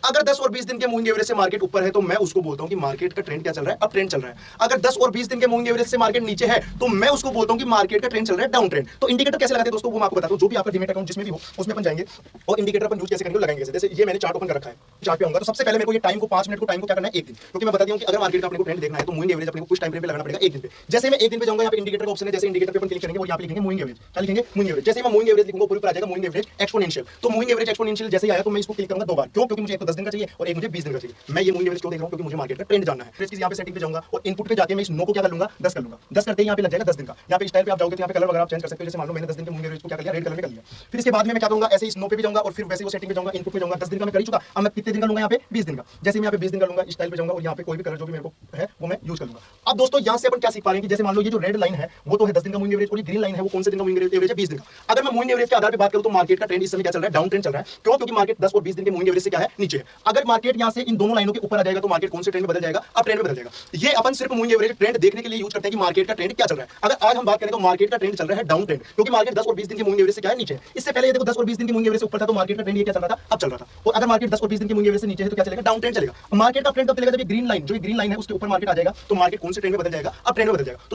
अगर 10 और 20 दिन के मूविंग एवरेज से मार्केट ऊपर है तो मैं उसको बोलता हूं कि मार्केट का ट्रेंड क्या चल रहा है, अप ट्रेंड चल रहा है। अगर 10 और 20 दिन के मूविंग एवरेज से मार्केट नीचे है तो मैं उसको बोलता हूं कि मार्केट का ट्रेंड चल रहा है डाउन ट्रेंड। तो इंडिकेटर कैसे लगाते हैं दोस्तों, वो मैं आपको बताता हूं। जो भी आपका डीमैट अकाउंट जिसमें भी हो उसमें अपन जाएंगे और इंडिकेटर अपन यूज कैसे करेंगे, लगाएंगे। जैसे ये मैंने चार्ट ओपन कर रखा है, चार्ट पे आऊंगा तो सबसे पहले मेरे को ये टाइम को 5 मिनट को टाइम को क्या करना है, एक दिन। क्योंकि मैं बता दिया हूं कि अगर मार्केट का अपने को ट्रेंड देखना है तो मूविंग एवरेज अपने को कुछ टाइम फ्रेम पे लगाना पड़ेगा एक दिन पे। जैसे मैं एक दिन पे जाऊंगा, यहाँ पे इंडिकेटर का ऑप्शन है, जैसे इंडिकेटर पे अपन क्लिक करेंगे और यहाँ पे लिखेंगे मूविंग एवरेज, क्या लिखेंगे, मूविंग एवरेज। जैसे मैं मूविंग एवरेज लिखूंगा ऊपर आ जाएगा मूविंग एवरेज एक्सपोनेंशियल। तो मूविंग एवरेज एक्सपोनेंशियल जैसे ही आया तो मैं इसको क्लिक करूंगा दो बार। क्यों? क्योंकि मुझे एक तो 10 दिन का चाहिए और एक मुझे 20 दिन का चाहिए। मैं ये मूविंग एवरेज क्यों देख रहा हूं, क्योंकि मुझे मार्केट का ट्रेंड जानना है। फिर इसकी यहाँ पे सेटिंग पे जाऊंगा और इनपुट पे जाके मैं इस नो को क्या कर लूंगा, 10 कर लूंगा। 10 करते ही यहाँ पे लग जाएगा 10 दिन का। यहाँ पे स्टाइल पे आप जाओगे तो यहाँ पे कलर वगैरह आप चेंज कर सकते हो। जैसे मान लो मैंने 10 दिन के मूविंग एवरेज को क्या कर लिया, रेड कलर में कर लिया। फिर इसके बाद में मैं क्या करूंगा, ऐसे इस नो पे भी जाऊंगा और फिर वैसे वो सेटिंग पे जाऊंगा, इनपुट पे जाऊंगा। 10 दिन का मैं कर ही चुका। अब मैं कितने दिन का लूंगा, यहाँ पे 20 दिन का। जैसे मैं यहाँ पे 20 दिन का लूंगा, स्टाइल पे जाऊंगा और यहाँ पे कोई भी कलर जो भी मेरे को है वो मैं यूज कर लूंगा। अब दोस्तों यहाँ से अपन क्या सीख पा रहे हैं कि जैसे मान लो ये जो रेड लाइन है वो तो है 10 दिन का मूविंग एवरेज और ये ग्रीन लाइन है वो कौन से दिन का मूविंग एवरेज है, 20 दिन का। अगर मैं मूविंग एवरेज के आधार पे बात करूं तो मार्केट का ट्रेंड इस समय क्या चल रहा है, डाउन ट्रेंड चल रहा है। क्यों? क्योंकि मार्केट 10 और 20 दिन के मूविंग एवरेज से क्या है, नीचे है। अगर मार्केट यहाँ से इन दोनों लाइनों के ऊपर आ जाएगा तो मार्केट कौन से ट्रेंड में बदल जाएगा, अप ट्रेंड में बदल जाएगा। ये अपन सिर्फ मूविंग एवरेज ट्रेंड देखने के लिए यूज करते हैं कि मार्केट का ट्रेंड क्या चल रहा है। अगर आज हम बात करें तो मार्केट का ट्रेंड चल रहा है डाउन ट्रेंड, क्योंकि मार्केट 10 और 20 दिन के मूविंग एवरेज से क्या है, नीचे है। इससे पहले ये देखो 10 और 20 दिन के मूविंग एवरेज से ऊपर था तो मार्केट का ट्रेंड ये क्या चल रहा था, अब चल रहा था। और अगर मार्केट 10 और 20 दिन के मूविंग एवरेज से नीचे है तो क्या चलेगा, डाउन ट्रेंड चलेगा। मार्केट का ट्रेंड कब चलेगा, जब ये ग्रीन लाइन, जो ग्रीन लाइन है उसके ऊपर मार्केट आ जाएगा तो मार्केट कौन से ट्रेंड में बदल जाएगा, अप ट्रेंड में बदल जाएगा।